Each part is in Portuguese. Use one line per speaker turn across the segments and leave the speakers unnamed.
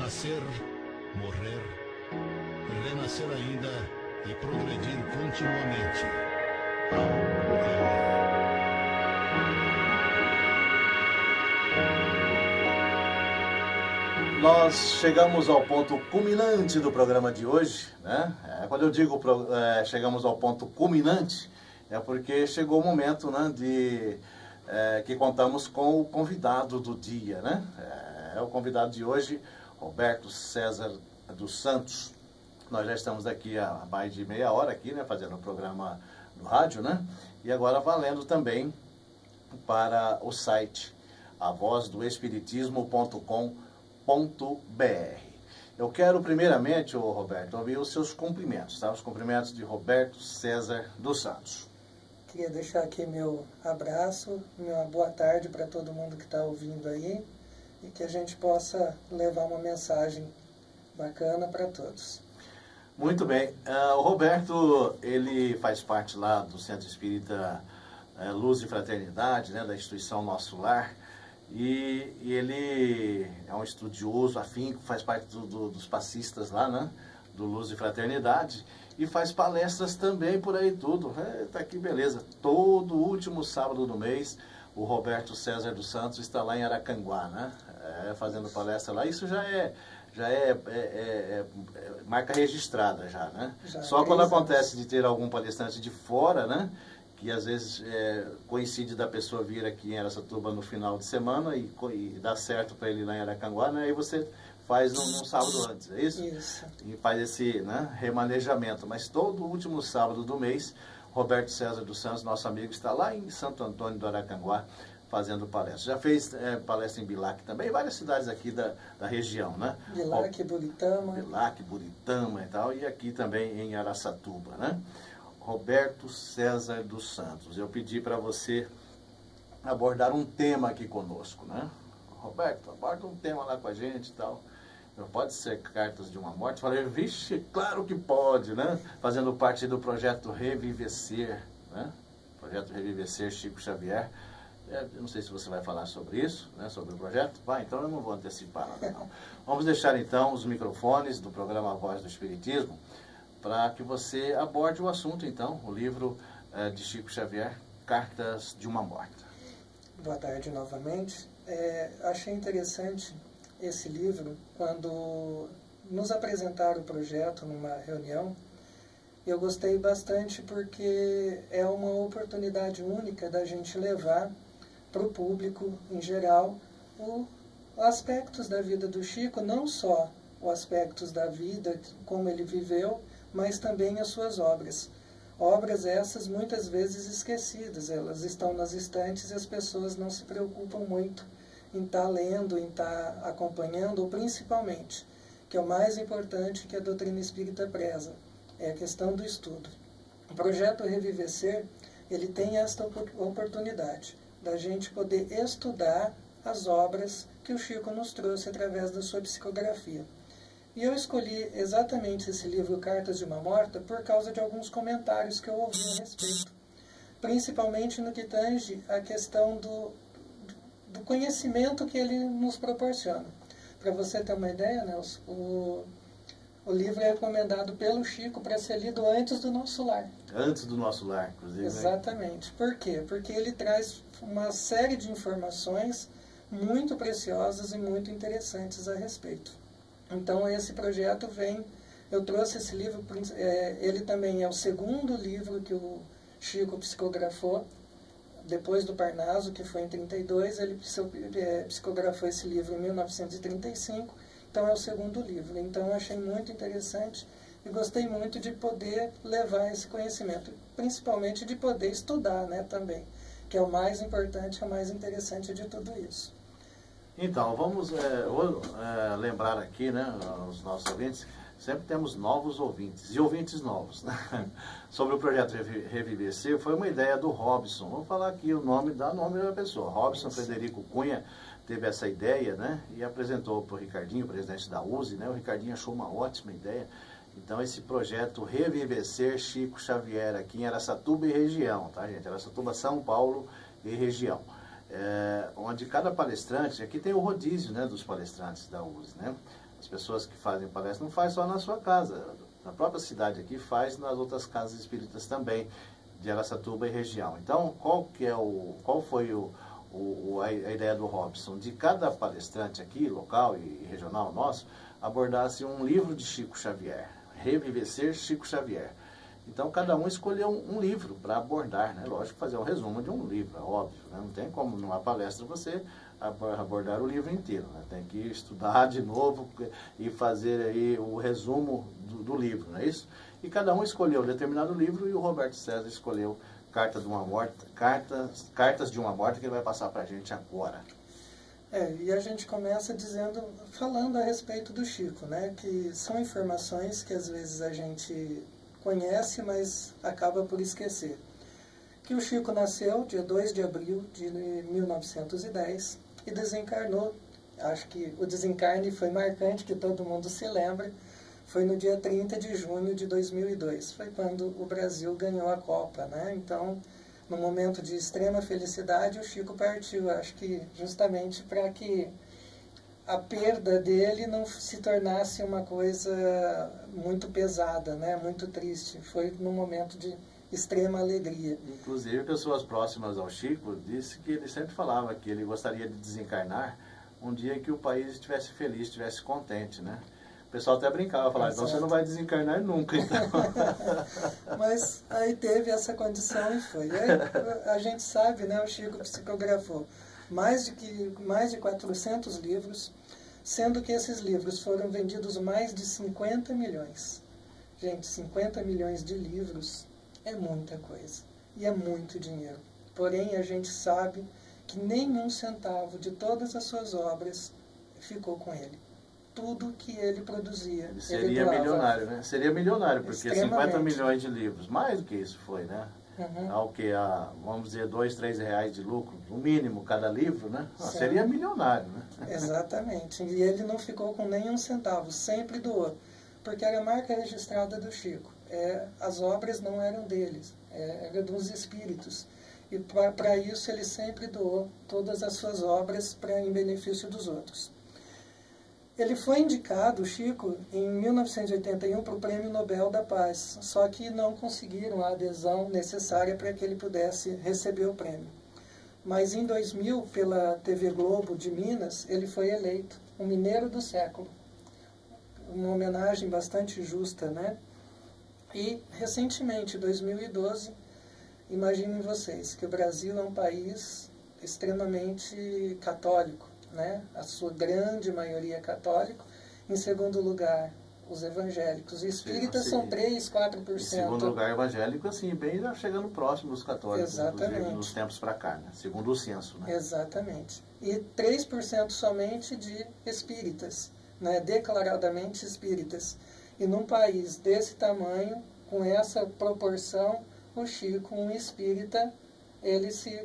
Nascer, morrer, renascer ainda e progredir continuamente.
Nós chegamos ao ponto culminante do programa de hoje, né? Quando eu digo chegamos ao ponto culminante, é porque chegou o momento, né, que contamos com o convidado do dia, né? O convidado de hoje, Roberto César dos Santos. Nós já estamos aqui há mais de meia hora aqui, né, fazendo o programa no rádio, né? E agora valendo também para o site avozdoespiritismo.com.br. Eu quero primeiramente, Roberto, ouvir os seus cumprimentos, tá? Os cumprimentos de Roberto César dos Santos.
Queria deixar aqui meu abraço, minha boa tarde para todo mundo que está ouvindo aí e que a gente possa levar uma mensagem bacana para todos.
Muito bem. O Roberto, ele faz parte lá do Centro Espírita Luz e Fraternidade, né, da instituição Nosso Lar, e ele é um estudioso, afinco, faz parte dos passistas lá, né, do Luz e Fraternidade, e faz palestras também por aí tudo. Tá aqui, beleza. Todo último sábado do mês, o Roberto César dos Santos está lá em Aracanguá, né, fazendo palestra lá. Isso já é marca registrada já, né? Só quando acontece de ter algum palestrante de fora, né? Que às vezes coincide da pessoa vir aqui em Araçatuba no final de semana e dá certo para ele lá em Aracanguá, né? Aí você faz num sábado antes, é isso?
Isso.
E faz esse, né, remanejamento. Mas todo último sábado do mês, Roberto César dos Santos, nosso amigo, está lá em Santo Antônio do Aracanguá, fazendo palestra. Já fez palestra em Bilac também, várias cidades aqui da região, né?
Bilac, Buritama.
Bilac, Buritama e tal, e aqui também em Araçatuba, né? Roberto César dos Santos. Eu pedi para você abordar um tema aqui conosco, né? Roberto, aborda um tema lá com a gente e tal. Não pode ser Cartas de uma Morte? Falei, vixe, claro que pode, né? Fazendo parte do projeto Revivecer, né? Projeto Revivecer Chico Xavier. Eu não sei se você vai falar sobre isso, né, sobre o projeto. Vai, então eu não vou antecipar nada, não. Vamos deixar então os microfones do programa Voz do Espiritismo para que você aborde o assunto, então, o livro de Chico Xavier, Cartas de uma Morta.
Boa tarde novamente. Achei interessante esse livro quando nos apresentaram o projeto numa reunião. Eu gostei bastante porque é uma oportunidade única da gente levar para o público em geral os aspectos da vida do Chico, não só os aspectos da vida, como ele viveu, mas também as suas obras. Obras essas muitas vezes esquecidas, elas estão nas estantes e as pessoas não se preocupam muito em estar lendo, em estar acompanhando, ou principalmente, que é o mais importante que a doutrina espírita preza, é a questão do estudo. O projeto Revivecer, ele tem esta oportunidade da gente poder estudar as obras que o Chico nos trouxe através da sua psicografia. E eu escolhi exatamente esse livro, Cartas de uma Morta, por causa de alguns comentários que eu ouvi a respeito. Principalmente no que tange a questão do conhecimento que ele nos proporciona. Para você ter uma ideia, Nelson, o livro é recomendado pelo Chico para ser lido antes do Nosso Lar.
Antes do Nosso Lar, inclusive.
Exatamente. Por quê? Porque ele traz uma série de informações muito preciosas e muito interessantes a respeito. Então, esse projeto eu trouxe esse livro, ele também é o segundo livro que o Chico psicografou, depois do Parnaso, que foi em 1932, ele psicografou esse livro em 1935, então é o segundo livro. Então eu achei muito interessante e gostei muito de poder levar esse conhecimento, principalmente de poder estudar, né, também, que é o mais importante, é o mais interessante de tudo isso.
Então, vamos lembrar aqui, né, os nossos ouvintes, sempre temos novos ouvintes, e ouvintes novos, né? Sobre o projeto Revivecer, foi uma ideia do Robson. Vamos falar aqui o nome da pessoa. Robson Frederico Cunha teve essa ideia, né? E apresentou para o Ricardinho, presidente da USE, né? O Ricardinho achou uma ótima ideia. Então, esse projeto Revivecer Chico Xavier, aqui em Araçatuba e região, tá, gente? Araçatuba, São Paulo e região. Onde cada palestrante, aqui tem o rodízio, né, dos palestrantes da USE, né? As pessoas que fazem palestra não faz só na sua casa, na própria cidade aqui, faz nas outras casas espíritas também, de Araçatuba e região. Então, qual foi a ideia do Robson? De cada palestrante aqui, local e regional nosso, abordasse um livro de Chico Xavier, Revivecer Chico Xavier. Então, cada um escolheu um livro para abordar, né? Lógico, fazer um resumo de um livro, é óbvio, né? Não tem como numa palestra você abordar o livro inteiro, né? Tem que estudar de novo e fazer aí o resumo do livro, não é isso? E cada um escolheu um determinado livro e o Roberto César escolheu Cartas de uma Morta, que ele vai passar para a gente agora.
E a gente começa falando a respeito do Chico, né? Que são informações que às vezes a gente conhece, mas acaba por esquecer. Que o Chico nasceu dia 2 de abril de 1910 e desencarnou. Acho que o desencarne foi marcante, que todo mundo se lembra. Foi no dia 30 de junho de 2002. Foi quando o Brasil ganhou a Copa, né? Então, no momento de extrema felicidade, o Chico partiu. Acho que justamente para que a perda dele não se tornasse uma coisa muito pesada, né? Muito triste. Foi num momento de extrema alegria.
Inclusive, pessoas próximas ao Chico disse que ele sempre falava que ele gostaria de desencarnar um dia que o país estivesse feliz, estivesse contente, né? O pessoal até brincava, falava, então você não vai desencarnar nunca, então.
Mas aí teve essa condição e foi. Aí, a gente sabe, né, o Chico psicografou mais de 400 livros, sendo que esses livros foram vendidos mais de 50 milhões. Gente, 50 milhões de livros é muita coisa e é muito dinheiro. Porém, a gente sabe que nenhum centavo de todas as suas obras ficou com ele. Tudo que ele produzia.
Ele seria milionário, né? Seria milionário, porque 50 milhões de livros, mais do que isso foi, né?
Uhum.
Ao que, vamos dizer, 2, 3 reais de lucro, no mínimo, cada livro, né? Seria milionário, né?
Exatamente. E ele não ficou com nenhum centavo, sempre doou. Porque era a marca registrada do Chico. As obras não eram deles, eram dos espíritos. E para isso ele sempre doou todas as suas obras em benefício dos outros. Ele foi indicado, o Chico, em 1981 para o Prêmio Nobel da Paz, só que não conseguiram a adesão necessária para que ele pudesse receber o prêmio. Mas em 2000, pela TV Globo de Minas, ele foi eleito o Mineiro do Século. Uma homenagem bastante justa, né? E, recentemente, em 2012, imaginem vocês que o Brasil é um país extremamente católico, né? A sua grande maioria é católico. Em segundo lugar, os evangélicos. Os espíritas são 3, 4%.
Em segundo lugar, evangélico, assim, bem já chegando próximo dos católicos,
exatamente,
nos tempos para cá, né? Segundo o censo, né?
Exatamente. E 3% somente de espíritas, né? Declaradamente espíritas. E num país desse tamanho, com essa proporção, o Chico, um espírita, ele se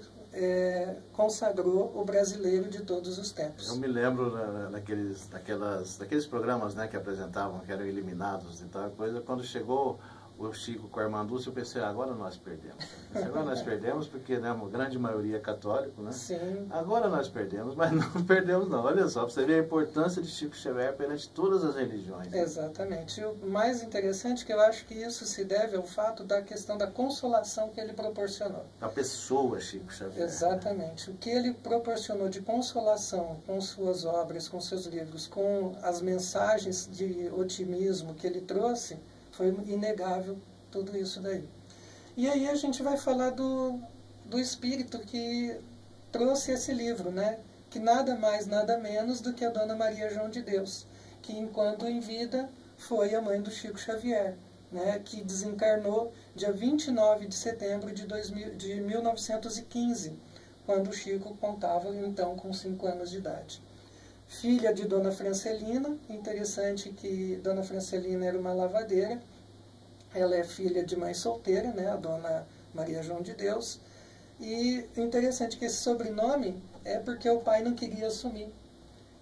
consagrou o brasileiro de todos os tempos.
Eu me lembro daqueles programas, né, que apresentavam, que eram eliminados e tal coisa, quando chegou o Chico com a irmã Dulce, eu pensei, agora nós perdemos. Agora nós perdemos porque, né, a grande maioria é católico, né?
Sim.
Agora nós perdemos, mas não perdemos não. Olha só, para você ver a importância de Chico Xavier perante todas as religiões. Né?
Exatamente. E o mais interessante é que eu acho que isso se deve ao fato da questão da consolação que ele proporcionou.
A pessoa Chico Xavier.
Exatamente. Né? O que ele proporcionou de consolação com suas obras, com seus livros, com as mensagens de otimismo que ele trouxe, foi inegável tudo isso daí. E aí a gente vai falar do espírito que trouxe esse livro, né? Que nada mais, nada menos do que a Dona Maria João de Deus, que enquanto em vida foi a mãe do Chico Xavier, né? Que desencarnou dia 29 de setembro de 1915, quando o Chico contava então com 5 anos de idade. Filha de Dona Francelina, interessante que Dona Francelina era uma lavadeira, ela é filha de mãe solteira, né, a Dona Maria João de Deus, e interessante que esse sobrenome é porque o pai não queria assumir,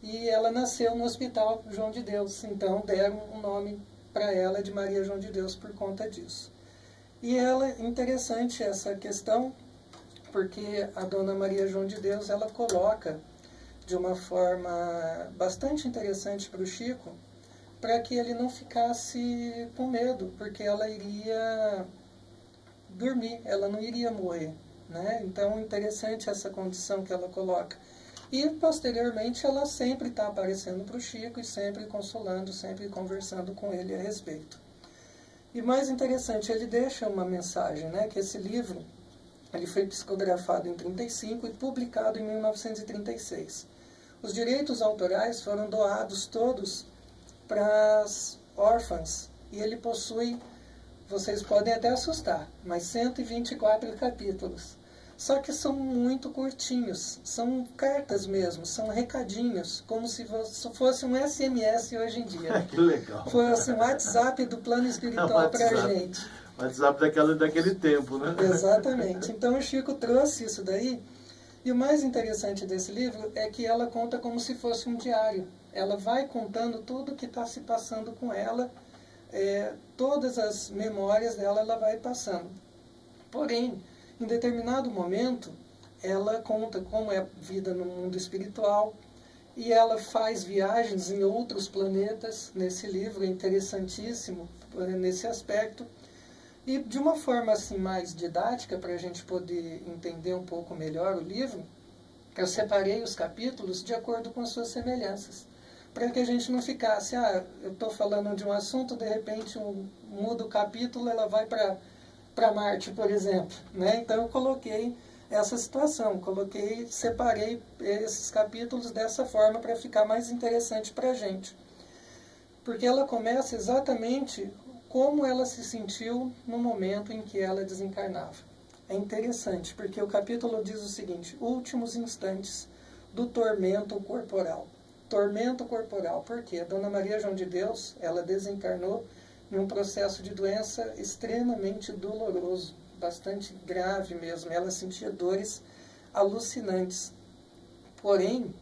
e ela nasceu no Hospital João de Deus, então deram um nome para ela de Maria João de Deus por conta disso. E ela, interessante essa questão, porque a Dona Maria João de Deus, ela coloca de uma forma bastante interessante para o Chico, para que ele não ficasse com medo, porque ela iria dormir, ela não iria morrer, né? Então, interessante essa condição que ela coloca. E, posteriormente, ela sempre está aparecendo para o Chico e sempre consolando, sempre conversando com ele a respeito. E mais interessante, ele deixa uma mensagem, né? Que esse livro ele foi psicografado em 1935 e publicado em 1936. Os direitos autorais foram doados todos para as órfãs e ele possui, vocês podem até assustar, mas 124 capítulos. Só que são muito curtinhos, são cartas mesmo, são recadinhos, como se fosse um SMS hoje em dia.
Que legal.
Fosse um WhatsApp do plano espiritual para a gente.
WhatsApp daquele tempo, né?
Exatamente. Então o Chico trouxe isso daí. E o mais interessante desse livro é que ela conta como se fosse um diário. Ela vai contando tudo o que está se passando com ela, todas as memórias dela ela vai passando. Porém, em determinado momento, ela conta como é a vida no mundo espiritual e ela faz viagens em outros planetas nesse livro, é interessantíssimo nesse aspecto. E de uma forma assim mais didática, para a gente poder entender um pouco melhor o livro, eu separei os capítulos de acordo com as suas semelhanças, para que a gente não ficasse, eu estou falando de um assunto, de repente muda o capítulo, ela vai para Marte, por exemplo, né? Então eu coloquei essa situação, separei esses capítulos dessa forma para ficar mais interessante para a gente. Porque ela começa exatamente como ela se sentiu no momento em que ela desencarnava. É interessante, porque o capítulo diz o seguinte: últimos instantes do tormento corporal. Tormento corporal, porque a Dona Maria João de Deus, ela desencarnou em um processo de doença extremamente doloroso, bastante grave mesmo. Ela sentia dores alucinantes. Porém,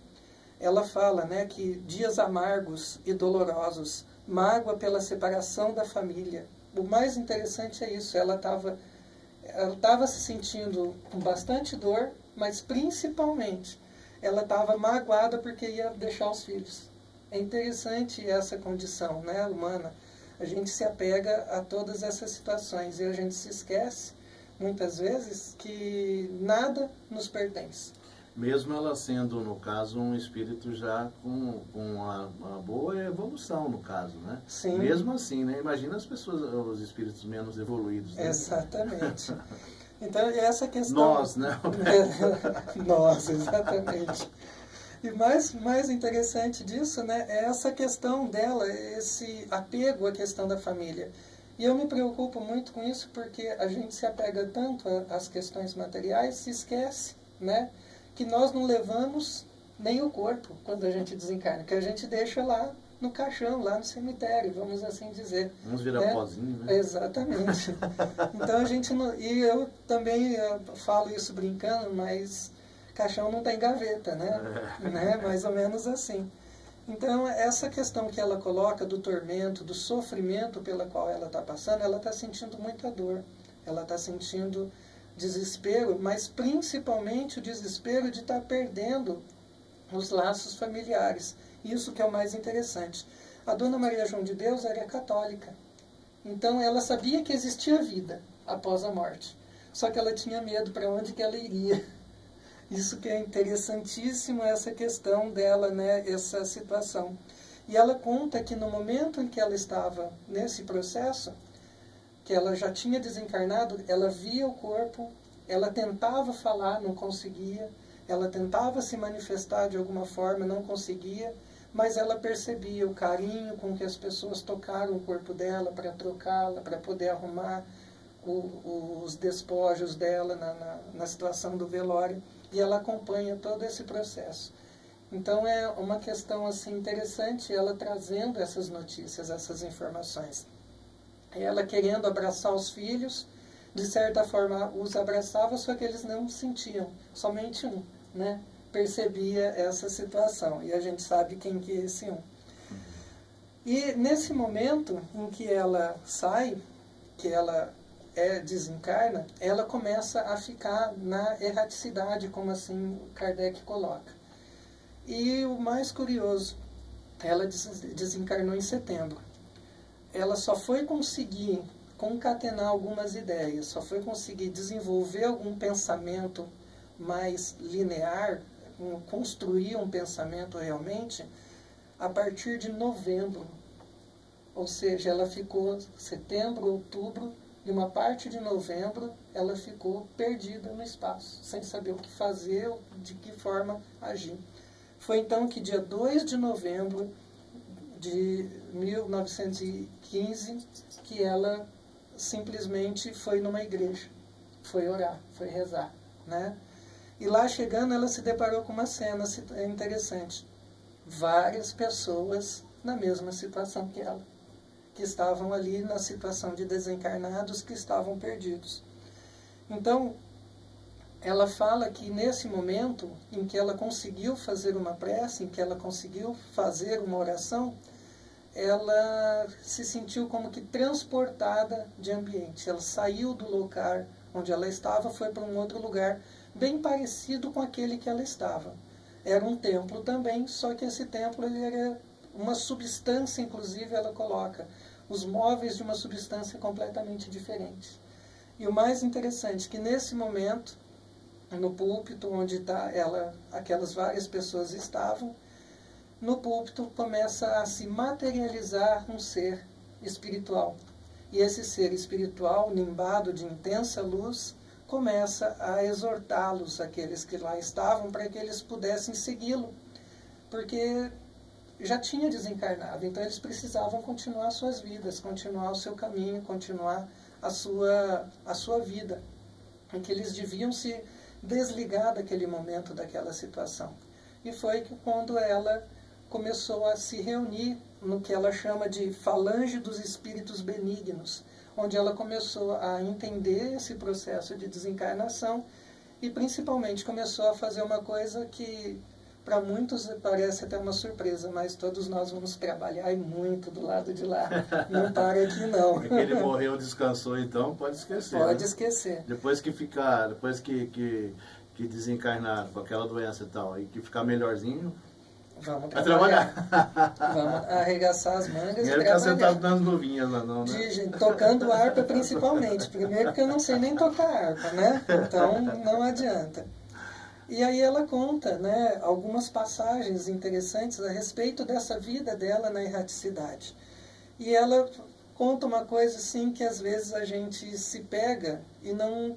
ela fala, né, que dias amargos e dolorosos, mágoa pela separação da família. O mais interessante é isso, ela estava se sentindo com bastante dor, mas principalmente ela estava magoada porque ia deixar os filhos. É interessante essa condição, né, humana. A gente se apega a todas essas situações e a gente se esquece, muitas vezes, que nada nos pertence.
Mesmo ela sendo, no caso, um espírito já com uma boa evolução, no caso, né?
Sim.
Mesmo assim, né? Imagina as pessoas, os espíritos menos evoluídos. Né?
Exatamente. Então, essa questão...
Nós, né?
Nós, exatamente. E mais interessante disso, né, é essa questão dela, esse apego à questão da família. E eu me preocupo muito com isso porque a gente se apega tanto às questões materiais, se esquece, né, que nós não levamos nem o corpo quando a gente desencarna, que a gente deixa lá no caixão, lá no cemitério, vamos assim dizer.
Vamos virar pozinho, né?
Exatamente. Então a gente não... E eu também falo isso brincando, mas caixão não tem gaveta, né? Mais ou menos assim. Então essa questão que ela coloca do tormento, do sofrimento pela qual ela está passando, ela está sentindo muita dor. Ela está sentindo desespero, mas principalmente o desespero de estar perdendo os laços familiares. Isso que é o mais interessante. A Dona Maria João de Deus era católica. Então ela sabia que existia vida após a morte. Só que ela tinha medo para onde que ela iria. Isso que é interessantíssimo, essa questão dela, né, essa situação. E ela conta que no momento em que ela estava nesse processo, que ela já tinha desencarnado, ela via o corpo, ela tentava falar, não conseguia, ela tentava se manifestar de alguma forma, não conseguia, mas ela percebia o carinho com que as pessoas tocaram o corpo dela para trocá-la, para poder arrumar os despojos dela na situação do velório, e ela acompanha todo esse processo. Então é uma questão assim interessante, ela trazendo essas notícias, essas informações. Ela querendo abraçar os filhos, de certa forma os abraçava, só que eles não sentiam, somente um, né, percebia essa situação, e a gente sabe quem que é esse um. E nesse momento em que ela sai, que ela desencarna, ela começa a ficar na erraticidade, como assim Kardec coloca. E o mais curioso, ela desencarnou em setembro. Ela só foi conseguir concatenar algumas ideias, só foi conseguir desenvolver algum pensamento mais linear, construir um pensamento realmente, a partir de novembro. Ou seja, ela ficou setembro, outubro, e uma parte de novembro ela ficou perdida no espaço, sem saber o que fazer, de que forma agir. Foi então que dia 2 de novembro de 1915 que ela simplesmente foi numa igreja, foi orar, foi rezar, né? E lá chegando ela se deparou com uma cena interessante. Várias pessoas na mesma situação que ela, que estavam ali na situação de desencarnados, que estavam perdidos. Então, ela fala que nesse momento em que ela conseguiu fazer uma prece, em que ela conseguiu fazer uma oração, ela se sentiu como que transportada de ambiente. Ela saiu do lugar onde ela estava, foi para um outro lugar, bem parecido com aquele que ela estava. Era um templo também, só que esse templo ele era uma substância, inclusive ela coloca os móveis de uma substância completamente diferente. E o mais interessante é que nesse momento, no púlpito onde aquelas várias pessoas estavam, no púlpito começa a se materializar um ser espiritual. E esse ser espiritual, nimbado de intensa luz, começa a exortá-los, aqueles que lá estavam, para que eles pudessem segui-lo, porque já tinha desencarnado, então eles precisavam continuar suas vidas, continuar o seu caminho, continuar a sua vida, em que eles deviam se desligar daquele momento, daquela situação. E foi que quando ela começou a se reunir no que ela chama de falange dos espíritos benignos, onde ela começou a entender esse processo de desencarnação e principalmente começou a fazer uma coisa que para muitos parece até uma surpresa, mas todos nós vamos trabalhar muito do lado de lá. Não para aqui não.
Porque ele morreu, descansou, então pode esquecer.
Pode
né?
esquecer.
Depois que desencarnar com aquela doença e tal, e que ficar melhorzinho,
vamos
vai
trabalhar.
trabalhar.
Vamos arregaçar as mangas
Ele
e
ficar
trabalhar.
sentado nas luvinhas lá não, né?
Tocando harpa principalmente. Primeiro porque eu não sei nem tocar harpa, né? Então não adianta. E aí ela conta, né, algumas passagens interessantes a respeito dessa vida dela na erraticidade. E ela conta uma coisa assim que às vezes a gente se pega e não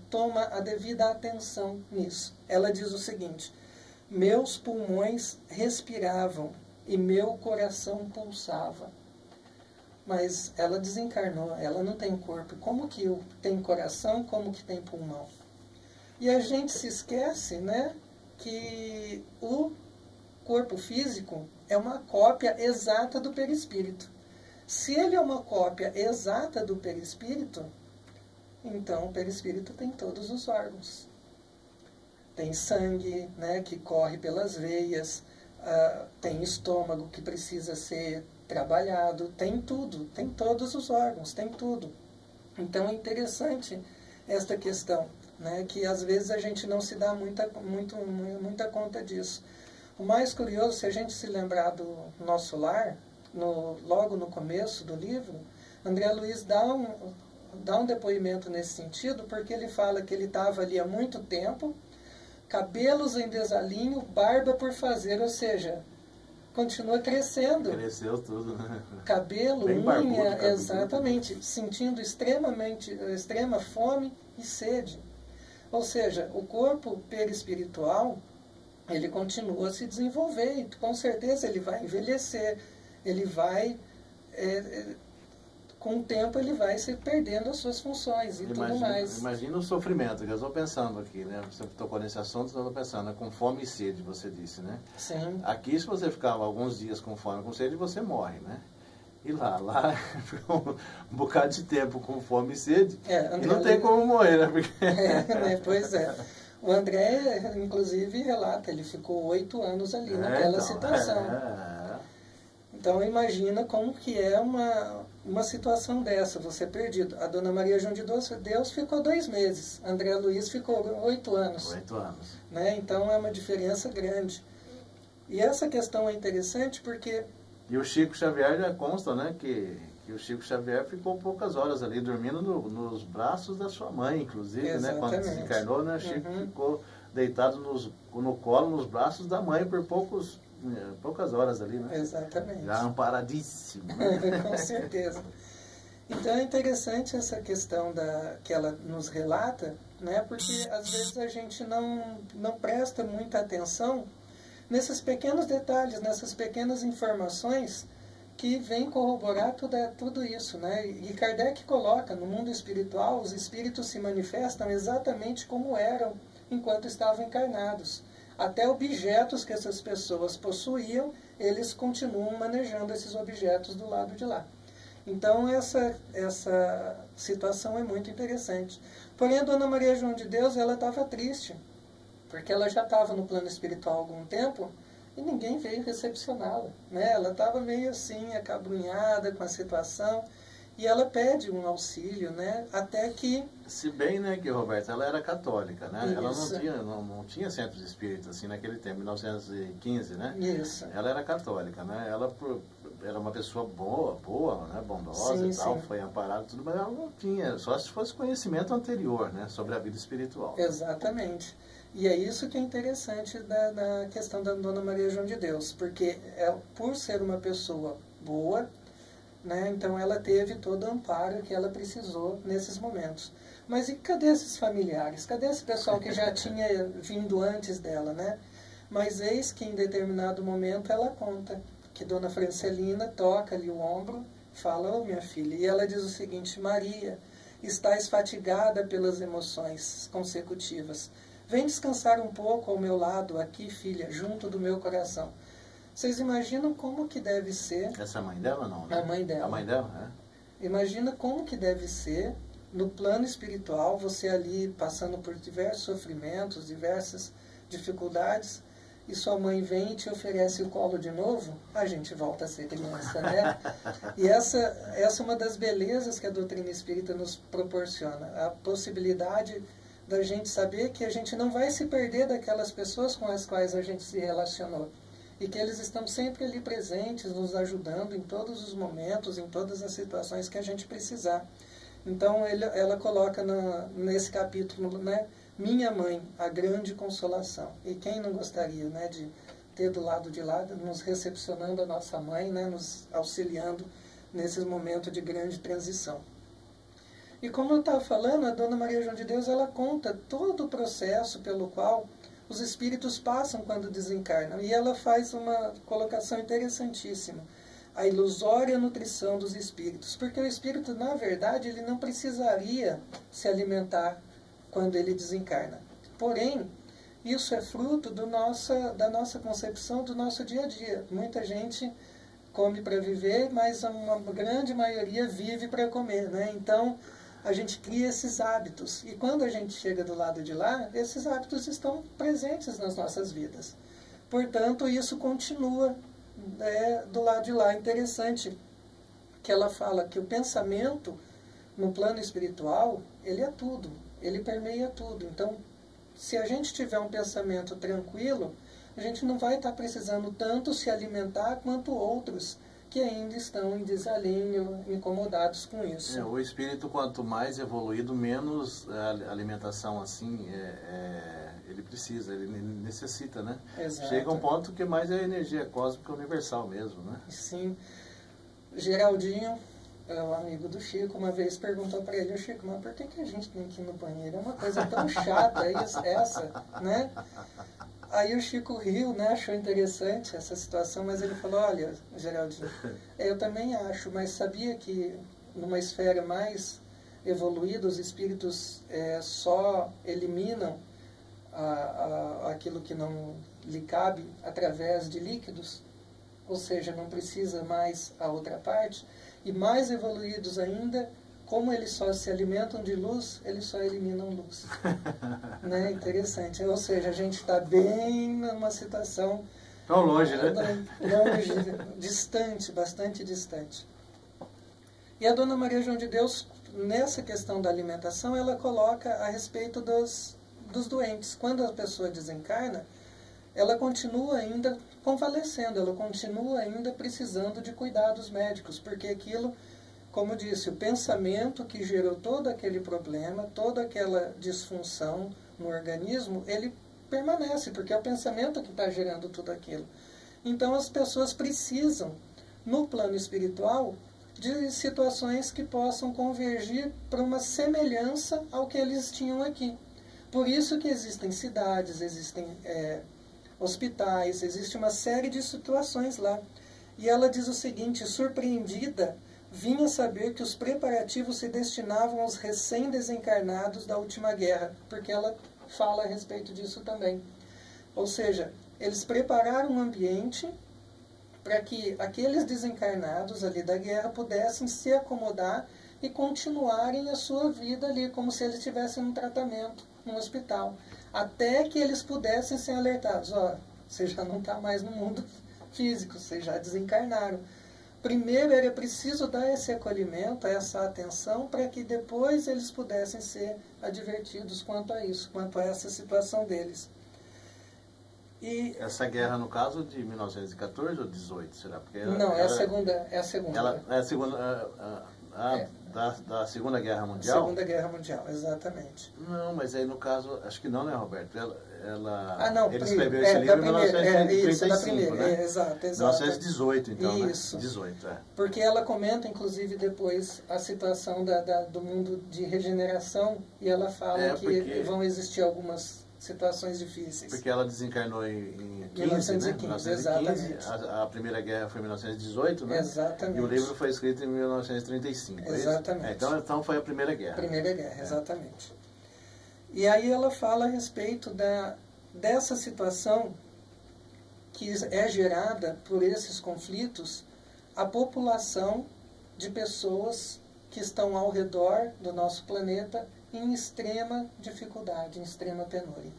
toma a devida atenção nisso. Ela diz o seguinte: meus pulmões respiravam e meu coração pulsava. Mas ela desencarnou, ela não tem corpo. Como que tem coração, como que tem pulmão? E a gente se esquece, né, que o corpo físico é uma cópia exata do perispírito. Se ele é uma cópia exata do perispírito, então o perispírito tem todos os órgãos. Tem sangue, né, que corre pelas veias, tem estômago que precisa ser trabalhado, tem tudo, tem todos os órgãos, tem tudo. Então é interessante esta questão, né, que às vezes a gente não se dá muita conta disso. O mais curioso, se a gente se lembrar do Nosso Lar, logo no começo do livro, André Luiz dá um depoimento nesse sentido, porque ele fala que ele estava ali há muito tempo, cabelos em desalinho, barba por fazer, ou seja, continua crescendo.
Cresceu tudo, né?
Cabelo,
Bem barbudo,
unha,
cabeludo.
exatamente, sentindo extrema fome e sede. Ou seja, o corpo perispiritual, ele continua a se desenvolver e com certeza ele vai envelhecer, ele vai, com o tempo ele vai se perdendo as suas funções e tudo mais.
Imagina o sofrimento, que eu estou pensando aqui, né? Você tocou nesse assunto, eu estou pensando, né? Com fome e sede, você disse, né?
Sim.
Aqui, se você ficava alguns dias com fome e com sede, você morre, né? E lá ficou um bocado de tempo com fome e sede, e não tem como morrer, né? Porque...
né? Pois é. O André, inclusive, relata, ele ficou 8 anos ali naquela situação. Então, imagina como que é uma situação dessa, você perdido. A Dona Maria João de Deus ficou 2 meses, André Luiz ficou 8 anos.
8 anos.
Né? Então, é uma diferença grande. E essa questão é interessante porque...
E o Chico Xavier já consta, né, que o Chico Xavier ficou poucas horas ali dormindo nos braços da sua mãe, inclusive, né, quando desencarnou, né, o Chico ficou deitado no colo, nos braços da mãe por poucas horas ali, né?
Exatamente.
Já amparadíssimo, né?
Com certeza. Então é interessante essa questão que ela nos relata, né, porque às vezes a gente não presta muita atenção nesses pequenos detalhes, nessas pequenas informações que vêm corroborar tudo isso, né? E Kardec coloca, no mundo espiritual, os espíritos se manifestam exatamente como eram enquanto estavam encarnados. Até objetos que essas pessoas possuíam, eles continuam manejando esses objetos do lado de lá. Então essa situação é muito interessante. Porém, a Dona Maria João de Deus, ela estava triste, porque ela já estava no plano espiritual há algum tempo e ninguém veio recepcioná-la, né? Ela estava meio assim, acabrunhada com a situação, e ela pede um auxílio, né? Até que...
Se bem, né, que, Roberto, ela era católica, né?
Isso.
Ela não tinha centros espíritas, assim, naquele tempo, 1915, né?
Isso.
Ela era católica, né? Ela era uma pessoa boa, né? Bondosa,
Sim,
e tal,
sim.
foi amparada, tudo, mas ela não tinha, só se fosse conhecimento anterior, né? Sobre a vida espiritual.
Exatamente. E é isso que é interessante na questão da Dona Maria João de Deus, porque por ser uma pessoa boa, né, então ela teve todo o amparo que ela precisou nesses momentos. Mas e cadê esses familiares? Cadê esse pessoal que já tinha vindo antes dela, né? Mas eis que em determinado momento ela conta que Dona Francelina toca ali o ombro, fala: "Ô, minha filha", e ela diz o seguinte: "Maria, estás fatigada pelas emoções consecutivas. Vem descansar um pouco ao meu lado, aqui, filha, junto do meu coração." Vocês imaginam como que deve ser...
Essa é a mãe dela, não, né?
A mãe dela.
A mãe dela, é.
Imagina como que deve ser, no plano espiritual, você ali passando por diversos sofrimentos, diversas dificuldades, e sua mãe vem e te oferece o colo de novo, a gente volta a ser criança, né? E essa é uma das belezas que a doutrina espírita nos proporciona, a possibilidade da gente saber que a gente não vai se perder daquelas pessoas com as quais a gente se relacionou, e que eles estão sempre ali presentes, nos ajudando em todos os momentos, em todas as situações que a gente precisar. Então ela coloca nesse capítulo, né, minha mãe, a grande consolação. E quem não gostaria, né, de ter do lado de lá, nos recepcionando a nossa mãe, né, nos auxiliando nesses momentos de grande transição. E como eu estava falando, a Dona Maria João de Deus, ela conta todo o processo pelo qual os espíritos passam quando desencarnam. E ela faz uma colocação interessantíssima: a ilusória nutrição dos espíritos. Porque o espírito, na verdade, ele não precisaria se alimentar quando ele desencarna. Porém, isso é fruto da nossa concepção, do nosso dia a dia. Muita gente come para viver, mas uma grande maioria vive para comer, né? Então, a gente cria esses hábitos. E quando a gente chega do lado de lá, esses hábitos estão presentes nas nossas vidas. Portanto, isso continua do lado de lá. Interessante que ela fala que o pensamento no plano espiritual, ele é tudo, ele permeia tudo. Então, se a gente tiver um pensamento tranquilo, a gente não vai estar precisando tanto se alimentar quanto outros que ainda estão em desalinho, incomodados com isso.
O espírito, quanto mais evoluído, menos alimentação assim ele precisa, ele necessita, né?
Exato.
Chega um ponto que mais é energia cósmica universal mesmo, né?
Sim. Geraldinho, o amigo do Chico, uma vez perguntou para ele: Chico, mas por que a gente tem que ir no banheiro? É uma coisa tão chata essa, né? Aí o Chico riu, né, achou interessante essa situação, mas ele falou: olha, Geraldinho, eu também acho, mas sabia que numa esfera mais evoluída os espíritos só eliminam aquilo que não lhe cabe através de líquidos? Ou seja, não precisa mais a outra parte? E mais evoluídos ainda, como eles só se alimentam de luz, eles só eliminam luz. Né? Interessante. Ou seja, a gente está bem numa situação...
Tão longe, né?
Longe, distante, bastante distante. E a Dona Maria João de Deus, nessa questão da alimentação, ela coloca a respeito dos doentes. Quando a pessoa desencarna, ela continua ainda convalescendo, ela continua ainda precisando de cuidados médicos, porque aquilo, como eu disse, o pensamento que gerou todo aquele problema, toda aquela disfunção no organismo, ele permanece, porque é o pensamento que está gerando tudo aquilo. Então as pessoas precisam, no plano espiritual, de situações que possam convergir para uma semelhança ao que eles tinham aqui. Por isso que existem cidades, existem hospitais, existe uma série de situações lá. E ela diz o seguinte: surpreendida, vinha saber que os preparativos se destinavam aos recém-desencarnados da última guerra, porque ela fala a respeito disso também. Ou seja, eles prepararam um ambiente para que aqueles desencarnados ali da guerra pudessem se acomodar e continuarem a sua vida ali, como se eles estivessem num tratamento, num hospital, até que eles pudessem ser alertados: ó, você já não está mais no mundo físico, vocês já desencarnaram. Primeiro era preciso dar esse acolhimento, essa atenção, para que depois eles pudessem ser advertidos quanto a isso, quanto a essa situação deles. E
essa guerra, no caso, de 1914 ou 18, será? Porque
não, é a segunda. É a segunda.
Ela é a segunda, da Segunda Guerra Mundial?
Segunda Guerra Mundial, exatamente.
Não, mas aí no caso, acho que não, né, Roberto? Ele
escreveu
esse livro em 1935,
da primeira,
né?
Exato.
1918, então,
isso.
Né? 18,
Porque ela comenta, inclusive, depois a situação do mundo de regeneração, e ela fala que vão existir algumas situações difíceis.
Porque ela desencarnou em 15,
1915,
né? 1915,
exatamente.
A Primeira Guerra foi em 1918, né?
Exatamente.
E o livro foi escrito em 1935,
exatamente.
É isso? Então foi a Primeira Guerra.
Primeira Guerra, exatamente. E aí ela fala a respeito dessa situação que é gerada por esses conflitos, a população de pessoas que estão ao redor do nosso planeta em extrema dificuldade, em extrema penúria.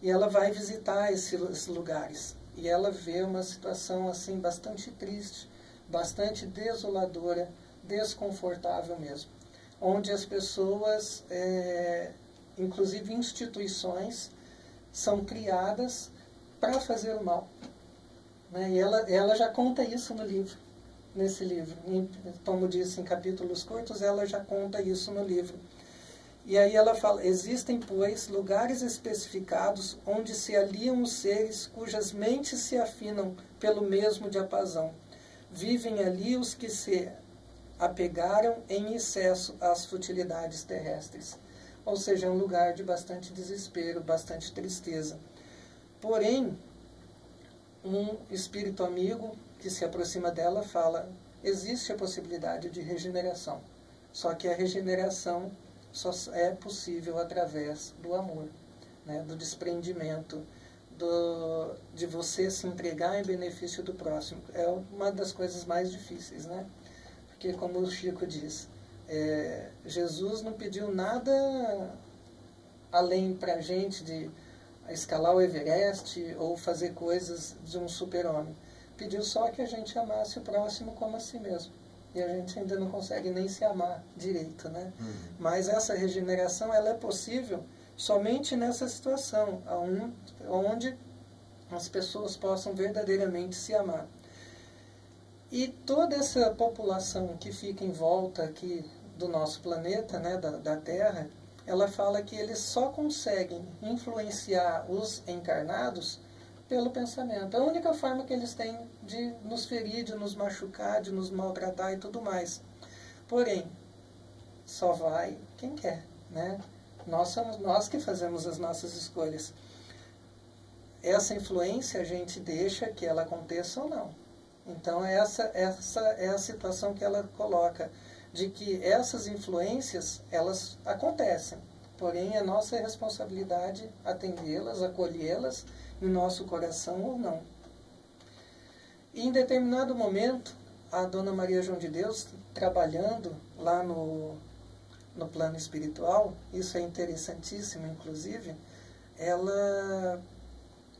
E ela vai visitar esses lugares e ela vê uma situação assim bastante triste, bastante desoladora, desconfortável mesmo, onde as pessoas, inclusive instituições, são criadas para fazer o mal. Né? E ela já conta isso no livro, nesse livro. Como disse, em capítulos curtos, ela já conta isso no livro. E aí ela fala: existem, pois, lugares especificados onde se aliam os seres cujas mentes se afinam pelo mesmo diapasão. Vivem ali os que se apegaram em excesso às futilidades terrestres. Ou seja, é um lugar de bastante desespero, bastante tristeza. Porém, um espírito amigo que se aproxima dela fala: existe a possibilidade de regeneração. Só que a regeneração só é possível através do amor, né, do desprendimento, de você se entregar em benefício do próximo. É uma das coisas mais difíceis, né? Porque, como o Chico diz, Jesus não pediu nada além para a gente de escalar o Everest ou fazer coisas de um super-homem. Pediu só que a gente amasse o próximo como a si mesmo. E a gente ainda não consegue nem se amar direito, né? Mas essa regeneração, ela é possível somente nessa situação, onde as pessoas possam verdadeiramente se amar. E toda essa população que fica em volta aqui do nosso planeta, né, da Terra, ela fala que eles só conseguem influenciar os encarnados pelo pensamento. A única forma que eles têm de nos ferir, de nos machucar, de nos maltratar e tudo mais. Porém, só vai quem quer, né? Nós somos nós que fazemos as nossas escolhas. Essa influência a gente deixa que ela aconteça ou não. Então essa é a situação que ela coloca, de que essas influências, elas acontecem. Porém, é nossa responsabilidade atendê-las, acolhê-las em nosso coração ou não. E em determinado momento, a Dona Maria João de Deus, trabalhando lá no plano espiritual, isso é interessantíssimo, inclusive, ela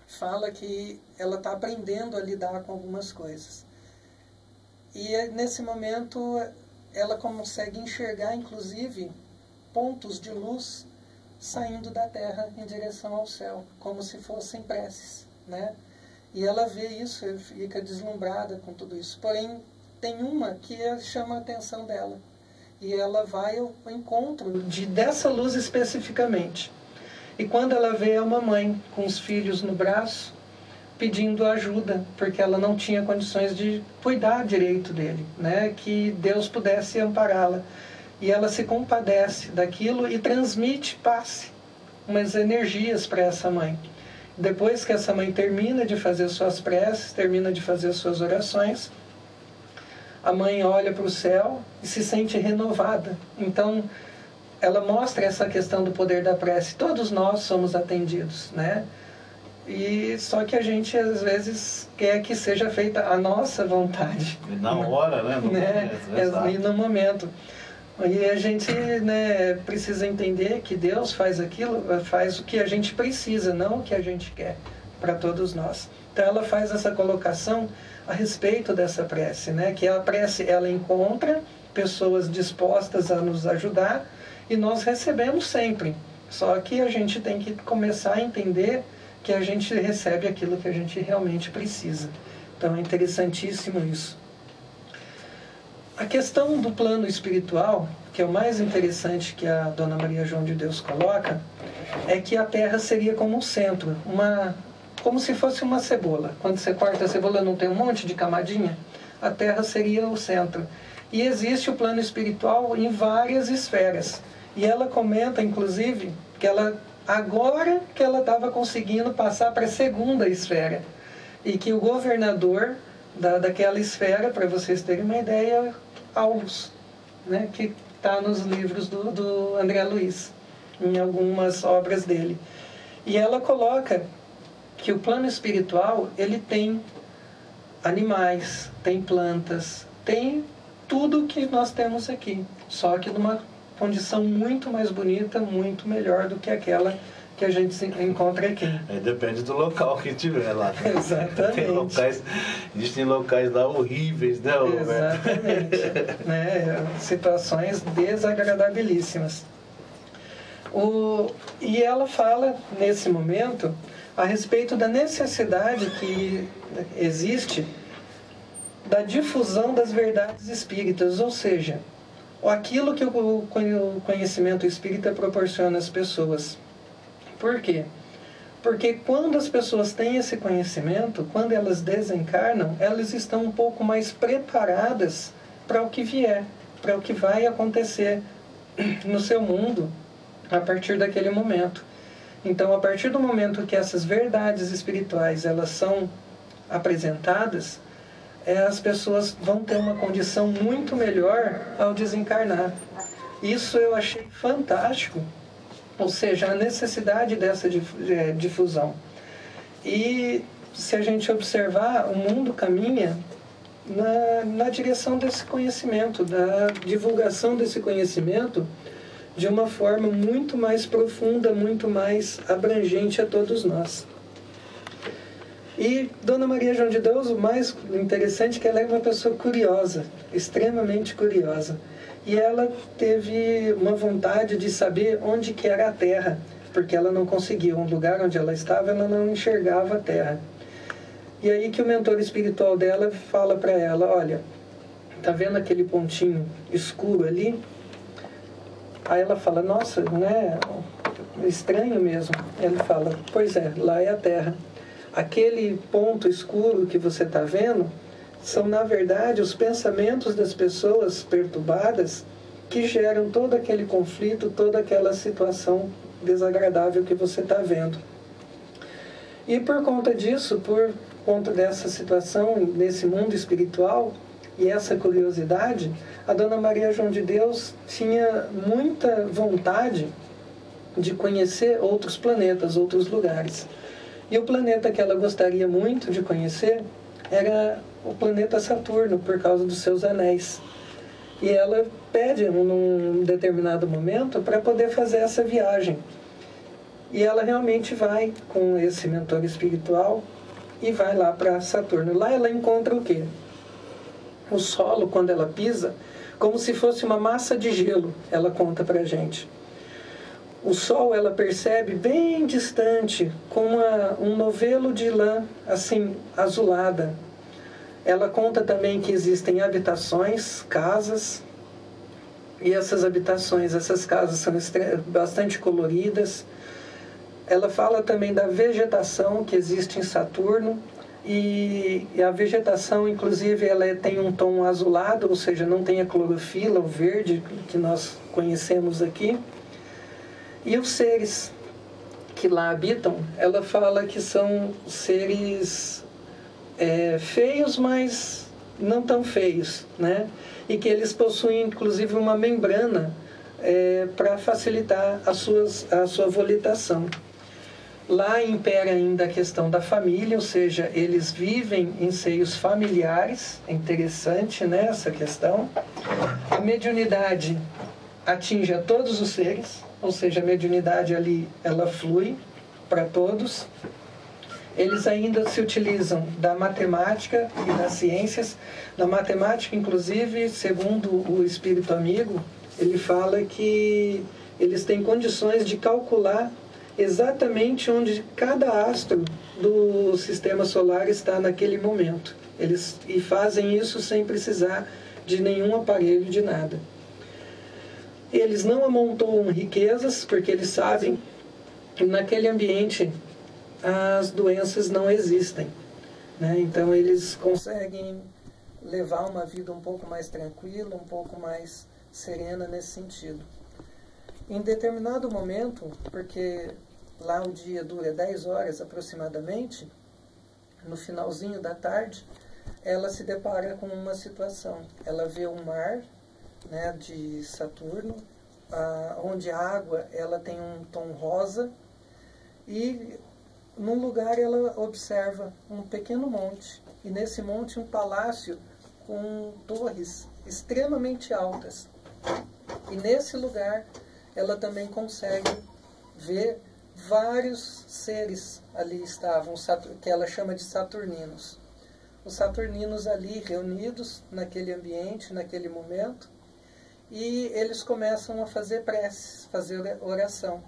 fala que ela está aprendendo a lidar com algumas coisas. E nesse momento, ela consegue enxergar, inclusive, pontos de luz saindo da terra em direção ao céu, como se fossem preces. né? E ela vê isso e fica deslumbrada com tudo isso. Porém, tem uma que chama a atenção dela. E ela vai ao encontro dessa luz especificamente. E quando ela vê uma mãe com os filhos no braço, pedindo ajuda, porque ela não tinha condições de cuidar direito dele, né? Que Deus pudesse ampará-la. E ela se compadece daquilo e transmite, passe, umas energias para essa mãe. Depois que essa mãe termina de fazer suas preces, termina de fazer suas orações, a mãe olha para o céu e se sente renovada. Então, ela mostra essa questão do poder da prece. Todos nós somos atendidos, né? E só que a gente, às vezes, quer que seja feita a nossa vontade.
E na hora, né? No momento,
e no momento. E a gente, né, precisa entender que Deus faz aquilo, faz o que a gente precisa, não o que a gente quer, para todos nós. Então ela faz essa colocação a respeito dessa prece, né? Que a prece, ela encontra pessoas dispostas a nos ajudar e nós recebemos sempre. Só que a gente tem que começar a entender que a gente recebe aquilo que a gente realmente precisa. Então é interessantíssimo isso. A questão do plano espiritual, que é o mais interessante que a Dona Maria João de Deus coloca, é que a Terra seria como um centro, como se fosse uma cebola. Quando você corta a cebola não tem um monte de camadinha? A Terra seria o centro. E existe o plano espiritual em várias esferas. E ela comenta, inclusive, que agora que ela estava conseguindo passar para a segunda esfera. E que o governador daquela esfera, para vocês terem uma ideia, Aulus, né, que está nos livros do André Luiz, em algumas obras dele. E ela coloca que o plano espiritual, ele tem animais, tem plantas, tem tudo que nós temos aqui, só que numa condição muito mais bonita, muito melhor do que aquela que a gente encontra aqui.
Depende do local que tiver lá.
Exatamente.
Existem locais lá horríveis, né, Roberto?
Exatamente. Né? Situações desagradabilíssimas. E ela fala, nesse momento, a respeito da necessidade que existe da difusão das verdades espíritas, ou seja, aquilo que o conhecimento espírita proporciona às pessoas. Por quê? Porque quando as pessoas têm esse conhecimento, quando elas desencarnam, elas estão um pouco mais preparadas para o que vier, para o que vai acontecer no seu mundo a partir daquele momento. Então, a partir do momento que essas verdades espirituais elas são apresentadas, as pessoas vão ter uma condição muito melhor ao desencarnar. Isso eu achei fantástico. Ou seja, a necessidade dessa difusão. E se a gente observar, o mundo caminha na direção desse conhecimento, da divulgação desse conhecimento de uma forma muito mais profunda, muito mais abrangente a todos nós. E Dona Maria João de Deus, o mais interessante é que ela é uma pessoa curiosa, extremamente curiosa. E ela teve uma vontade de saber onde que era a Terra, porque ela não conseguia. Um lugar onde ela estava, ela não enxergava a Terra. E aí que o mentor espiritual dela fala para ela, olha, tá vendo aquele pontinho escuro ali? Aí ela fala, nossa, não é estranho mesmo. Ele fala, pois é, lá é a Terra. Aquele ponto escuro que você está vendo são, na verdade, os pensamentos das pessoas perturbadas que geram todo aquele conflito, toda aquela situação desagradável que você está vendo. E por conta disso, por conta dessa situação, nesse mundo espiritual, e essa curiosidade, a Dona Maria João de Deus tinha muita vontade de conhecer outros planetas, outros lugares. E o planeta que ela gostaria muito de conhecer era o planeta Saturno, por causa dos seus anéis. E ela pede, num determinado momento, para poder fazer essa viagem. E ela realmente vai com esse mentor espiritual e vai lá para Saturno. Lá ela encontra o quê? O solo, quando ela pisa, como se fosse uma massa de gelo, ela conta para a gente. O sol ela percebe bem distante, com um novelo de lã assim azulada. Ela conta também que existem habitações, casas, e essas habitações, essas casas são bastante coloridas. Ela fala também da vegetação que existe em Saturno, e a vegetação, inclusive, ela tem um tom azulado, ou seja, não tem a clorofila, o verde que nós conhecemos aqui. E os seres que lá habitam, ela fala que são seres feios, mas não tão feios, né? E que eles possuem, inclusive, uma membrana para facilitar a sua volitação. Lá impera ainda a questão da família, ou seja, eles vivem em seios familiares. É interessante, né, essa questão. A mediunidade atinge a todos os seres, ou seja, a mediunidade ali, ela flui para todos. Eles ainda se utilizam da matemática e das ciências. Na matemática, inclusive, segundo o espírito amigo, ele fala que eles têm condições de calcular exatamente onde cada astro do sistema solar está naquele momento. E fazem isso sem precisar de nenhum aparelho, de nada. Eles não amontoam riquezas, porque eles sabem que naquele ambiente as doenças não existem, né? Então eles conseguem levar uma vida um pouco mais tranquila, um pouco mais serena nesse sentido. Em determinado momento, porque lá o dia dura 10 horas aproximadamente, no finalzinho da tarde, ela se depara com uma situação. Ela vê um mar, né, de Saturno, onde a água ela tem um tom rosa, e num lugar ela observa um pequeno monte, e nesse monte um palácio com torres extremamente altas. E nesse lugar ela também consegue ver vários seres ali estavam, que ela chama de saturninos. Os saturninos ali reunidos naquele ambiente, naquele momento, e eles começam a fazer preces, fazer oração.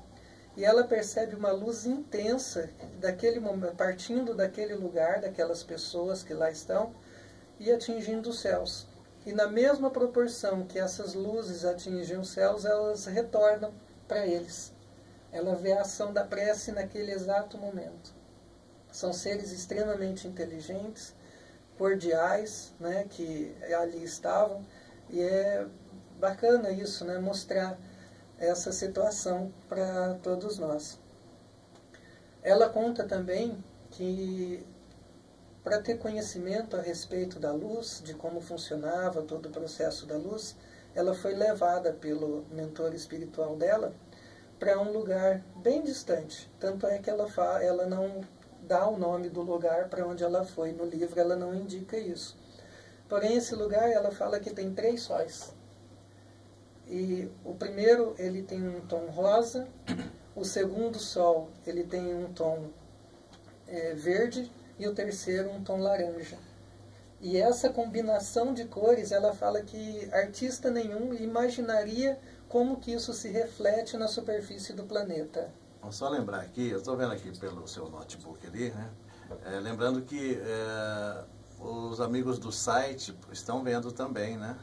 E ela percebe uma luz intensa daquele momento, partindo daquele lugar, daquelas pessoas que lá estão, e atingindo os céus. E na mesma proporção que essas luzes atingem os céus, elas retornam para eles. Ela vê a ação da prece naquele exato momento. São seres extremamente inteligentes, cordiais, né, que ali estavam, e é bacana isso, né, mostrar essa situação para todos nós. Ela conta também que, para ter conhecimento a respeito da luz, de como funcionava todo o processo da luz, ela foi levada pelo mentor espiritual dela para um lugar bem distante. Tanto é que ela não dá o nome do lugar para onde ela foi. No livro ela não indica isso. Porém, esse lugar, ela fala que tem 3 sóis. E o primeiro, ele tem um tom rosa. O segundo sol, ele tem um tom verde. E o terceiro, um tom laranja. E essa combinação de cores, ela fala que artista nenhum imaginaria como que isso se reflete na superfície do planeta.
Vamos só lembrar aqui, eu estou vendo aqui pelo seu notebook ali, né? Lembrando que os amigos do site estão vendo também, né?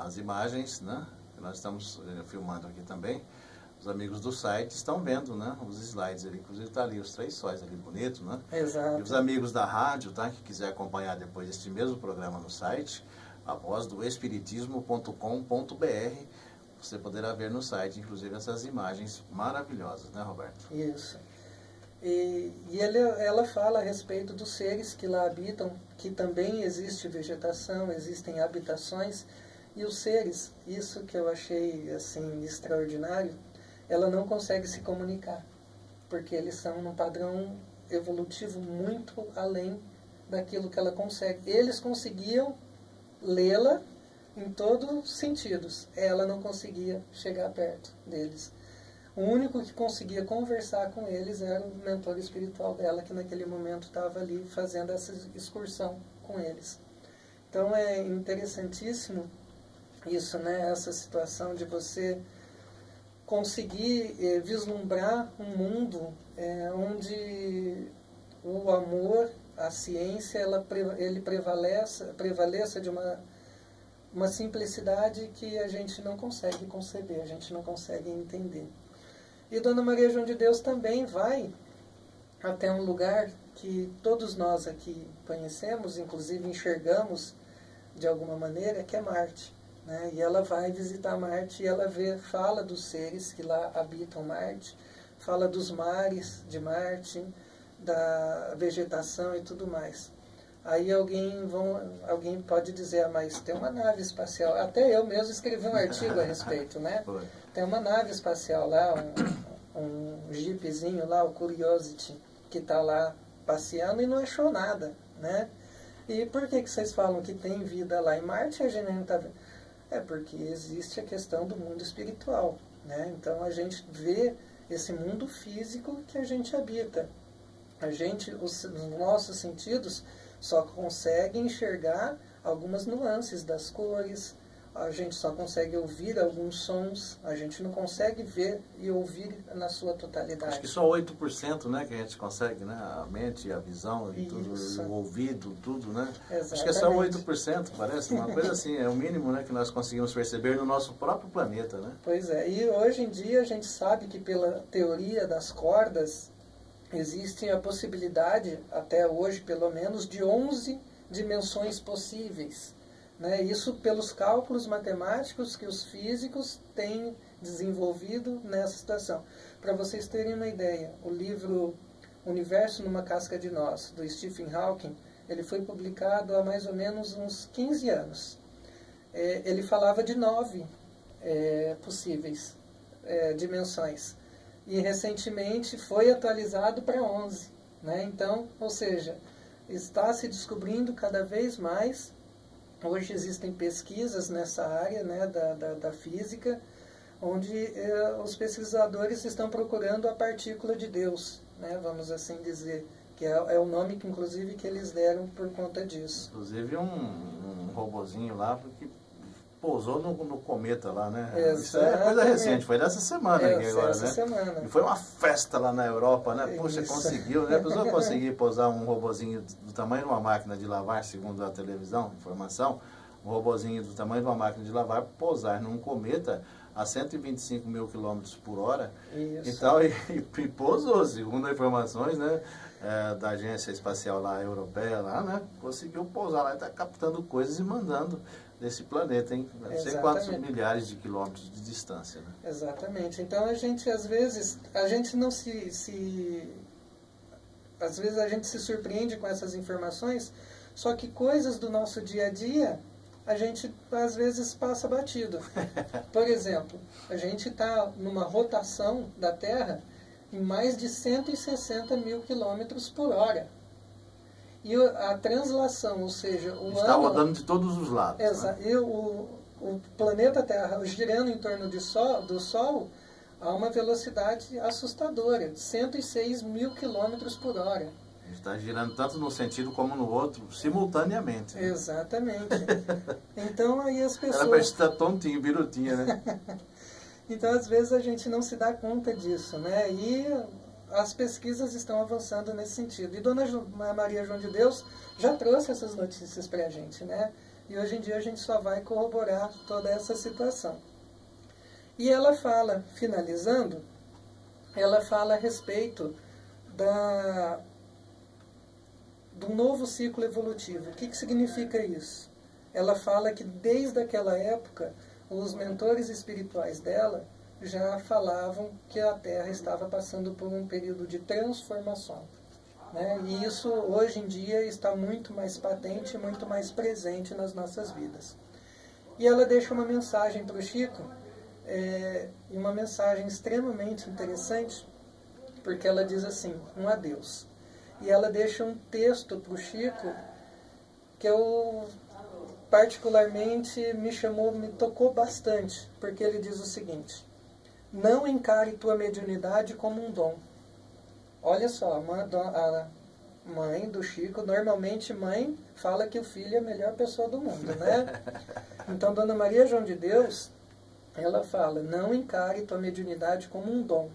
As imagens, né? Que nós estamos filmando aqui também. Os amigos do site estão vendo, né? Os slides ali, inclusive está ali os 3 sóis ali bonitos, né?
Exato.
E os amigos da rádio, tá? Que quiser acompanhar depois este mesmo programa no site, a voz do espiritismo.com.br, você poderá ver no site, inclusive, essas imagens maravilhosas, né, Roberto?
Isso. E ela fala a respeito dos seres que lá habitam, que também existe vegetação, existem habitações, e os seres, isso que eu achei assim extraordinário, ela não consegue se comunicar, porque eles são num padrão evolutivo muito além daquilo que ela consegue. Eles conseguiam lê-la em todos os sentidos, ela não conseguia chegar perto deles. O único que conseguia conversar com eles era o mentor espiritual dela, que naquele momento estava ali fazendo essa excursão com eles. Então é interessantíssimo isso, né? Essa situação de você conseguir vislumbrar um mundo onde o amor, a ciência, ele prevaleça de uma simplicidade que a gente não consegue conceber, a gente não consegue entender. E Dona Maria João de Deus também vai até um lugar que todos nós aqui conhecemos, inclusive enxergamos de alguma maneira, que é Marte, né? E ela vai visitar Marte e ela fala dos seres que lá habitam Marte, fala dos mares de Marte, da vegetação e tudo mais. Aí alguém pode dizer, mas tem uma nave espacial. Até eu mesmo escrevi um artigo a respeito, né? Tem uma nave espacial lá, um jeepzinho lá, o Curiosity, que está lá passeando e não achou nada, né? E por que vocês falam que tem vida lá em Marte e a gente não está vendo? É porque existe a questão do mundo espiritual, né? Então a gente vê esse mundo físico que a gente habita. Os nossos sentidos só conseguem enxergar algumas nuances das cores, a gente só consegue ouvir alguns sons, a gente não consegue ver e ouvir na sua totalidade.
Acho que só 8%, né, que a gente consegue, né? A mente, a visão, e tudo, o ouvido, tudo, né?
Exatamente.
Acho que é só 8%, parece uma coisa assim, é o mínimo, né, que nós conseguimos perceber no nosso próprio planeta, né?
Pois é, e hoje em dia a gente sabe que pela teoria das cordas existe a possibilidade, até hoje pelo menos, de 11 dimensões possíveis. Né? Isso pelos cálculos matemáticos que os físicos têm desenvolvido nessa situação. Para vocês terem uma ideia, o livro Universo numa Casca de Nós, do Stephen Hawking, ele foi publicado há mais ou menos uns 15 anos. Ele falava de 9 possíveis dimensões. E recentemente foi atualizado para 11. Né? Então, ou seja, está se descobrindo cada vez mais. Hoje existem pesquisas nessa área, né, da física, onde os pesquisadores estão procurando a partícula de Deus, né, vamos assim dizer, que é o nome que inclusive que eles deram por conta disso.
Inclusive um robozinho lá que pousou no cometa lá, né?
Exatamente.
Isso é coisa recente, foi dessa semana aqui agora,
essa
né?
semana.
E foi uma festa lá na Europa, né? Poxa,
Isso.
conseguiu, né? A pessoa conseguir pousar um robozinho do tamanho de uma máquina de lavar, segundo a televisão, informação, um robozinho do tamanho de uma máquina de lavar, pousar num cometa a 125 mil quilômetros por hora.
Isso.
Então, e pousou, segundo as informações, né? Da agência espacial lá, europeia lá, né? Conseguiu pousar lá e está captando coisas e mandando desse planeta, hein? Não sei quantos milhares de quilômetros de distância, né?
Exatamente. Então a gente, às vezes, a gente não às vezes a gente se surpreende com essas informações, só que coisas do nosso dia a dia, a gente às vezes passa batido. Por exemplo, a gente está numa rotação da Terra em mais de 160 mil quilômetros por hora. E a translação, ou seja, o
está
ano...
rodando de todos os lados.
Exato. Né? E o planeta Terra girando em torno do Sol a uma velocidade assustadora, 106 mil quilômetros por hora.
Está girando tanto no sentido como no outro, simultaneamente. Né?
Exatamente. Então aí as pessoas...
Ela parece estar tontinho, birutinha, né?
Então às vezes a gente não se dá conta disso, né? E as pesquisas estão avançando nesse sentido. E Dona Maria João de Deus já trouxe essas notícias para a gente, né? E hoje em dia a gente só vai corroborar toda essa situação. E ela fala, finalizando, ela fala a respeito do novo ciclo evolutivo. O que significa isso? Ela fala que desde aquela época, os mentores espirituais dela já falavam que a Terra estava passando por um período de transformação. Né? E isso, hoje em dia, está muito mais patente, muito mais presente nas nossas vidas. E ela deixa uma mensagem para o Chico, e uma mensagem extremamente interessante, porque ela diz assim, um adeus. E ela deixa um texto para o Chico que eu particularmente me tocou bastante, porque ele diz o seguinte: não encare tua mediunidade como um dom. Olha só, a mãe do Chico, normalmente mãe fala que o filho é a melhor pessoa do mundo, né? Então Dona Maria João de Deus, ela fala: não encare tua mediunidade como um dom.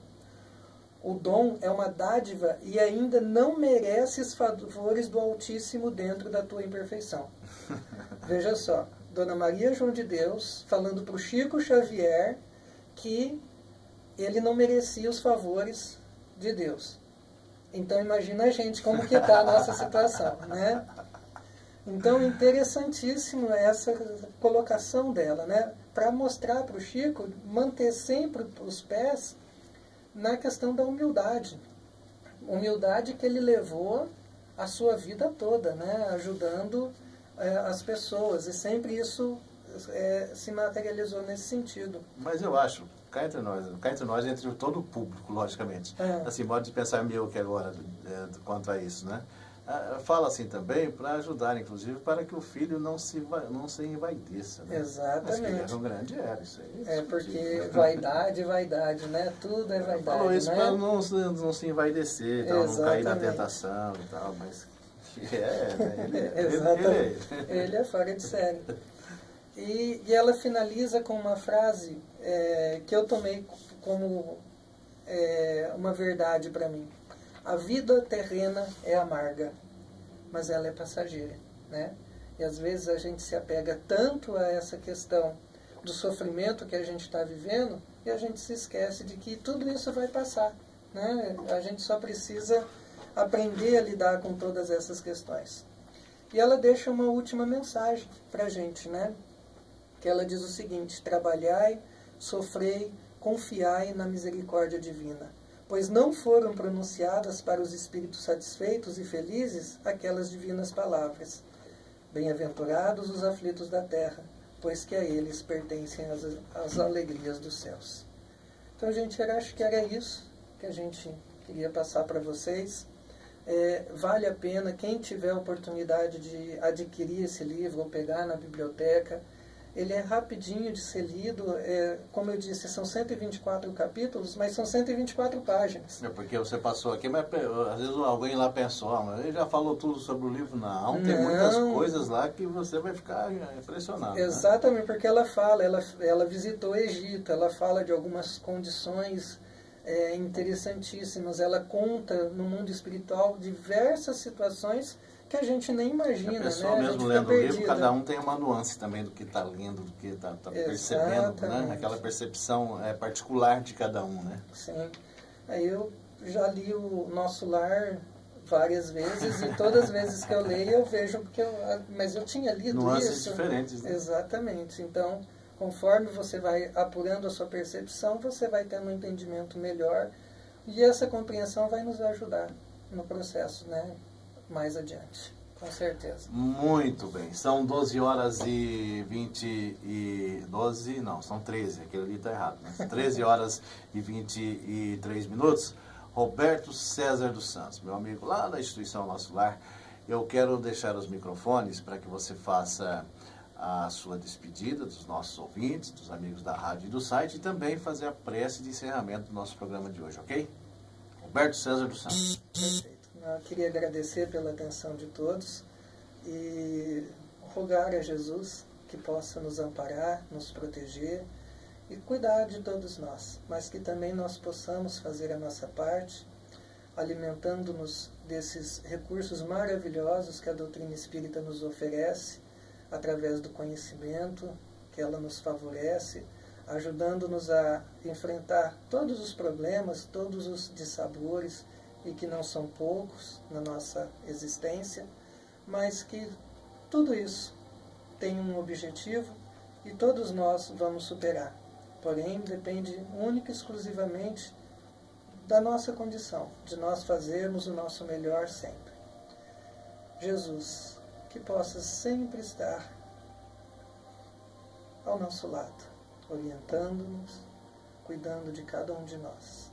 O dom é uma dádiva e ainda não mereces favores do Altíssimo dentro da tua imperfeição. Veja só, Dona Maria João de Deus falando para o Chico Xavier que ele não merecia os favores de Deus. Então imagina a gente como que está a nossa situação, né? Então interessantíssimo essa colocação dela, né? Para mostrar para o Chico manter sempre os pés na questão da humildade. Humildade que ele levou a sua vida toda, né? Ajudando as pessoas. E sempre isso se materializou nesse sentido.
Mas eu acho, cá entre nós, entre todo o público, logicamente. Assim, modo de pensar meu que agora, quanto a isso, né? Fala assim também para ajudar, inclusive, para que o filho não se envaideça. Né?
Exatamente.
Mas que ele era um grande isso aí.
É porque vaidade, né? Tudo é vaidade.
Falou isso,
né?
para não se envaidecer, então, não cair na tentação e tal, mas
ele é fora de série. E ela finaliza com uma frase que eu tomei como uma verdade para mim. A vida terrena é amarga, mas ela é passageira, né? E às vezes a gente se apega tanto a essa questão do sofrimento que a gente está vivendo e a gente se esquece de que tudo isso vai passar, né? A gente só precisa aprender a lidar com todas essas questões. E ela deixa uma última mensagem para a gente, né? Que ela diz o seguinte: trabalhai, sofrei, confiai na misericórdia divina, pois não foram pronunciadas para os espíritos satisfeitos e felizes aquelas divinas palavras. Bem-aventurados os aflitos da terra, pois que a eles pertencem as alegrias dos céus. Então, gente, eu acho que era isso que a gente queria passar para vocês. Vale a pena, quem tiver a oportunidade de adquirir esse livro ou pegar na biblioteca. Ele é rapidinho de ser lido, como eu disse, são 124 capítulos, mas são 124 páginas.
Porque você passou aqui, mas às vezes alguém lá pensou, mas ele já falou tudo sobre o livro. Não, tem muitas coisas lá que você vai ficar impressionado.
Exatamente,
né?
Porque ela fala, ela visitou o Egito, ela fala de algumas condições interessantíssimas, ela conta no mundo espiritual diversas situações que a gente nem imagina,
a pessoa,
né?
mesmo lendo o livro, cada um tem uma nuance também do que está lendo, do que está percebendo, né? Aquela percepção particular de cada um, né?
Sim. Aí eu já li o Nosso Lar várias vezes e todas as vezes que eu leio eu vejo mas eu tinha lido
nuances
isso.
diferentes, né?
Exatamente. Então, conforme você vai apurando a sua percepção, você vai tendo um entendimento melhor e essa compreensão vai nos ajudar no processo, né? Mais adiante, com certeza.
Muito bem, são 12 horas e 12, não, são 13, aquele ali está errado, né? 13 horas e 23 minutos. Roberto César dos Santos, meu amigo lá da instituição Nosso Lar, eu quero deixar os microfones para que você faça a sua despedida dos nossos ouvintes, dos amigos da rádio e do site, e também fazer a prece de encerramento do nosso programa de hoje, ok? Roberto César dos Santos.
Perfeito. Eu queria agradecer pela atenção de todos e rogar a Jesus que possa nos amparar, nos proteger e cuidar de todos nós, mas que também nós possamos fazer a nossa parte, alimentando-nos desses recursos maravilhosos que a doutrina espírita nos oferece, através do conhecimento que ela nos favorece, ajudando-nos a enfrentar todos os problemas, todos os dissabores, e que não são poucos na nossa existência, mas que tudo isso tem um objetivo e todos nós vamos superar. Porém, depende única e exclusivamente da nossa condição, de nós fazermos o nosso melhor sempre. Jesus, que possa sempre estar ao nosso lado, orientando-nos, cuidando de cada um de nós,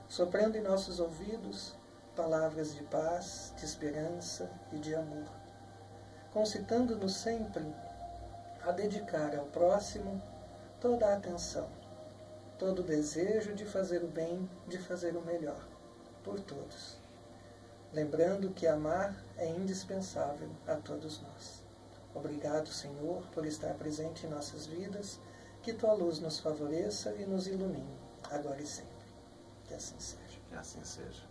soprando em nossos ouvidos palavras de paz, de esperança e de amor, concitando-nos sempre a dedicar ao próximo toda a atenção, todo o desejo de fazer o bem, de fazer o melhor, por todos. Lembrando que amar é indispensável a todos nós. Obrigado, Senhor, por estar presente em nossas vidas que tua luz nos favoreça e nos ilumine, agora e sempre. Que assim seja.
Que assim seja.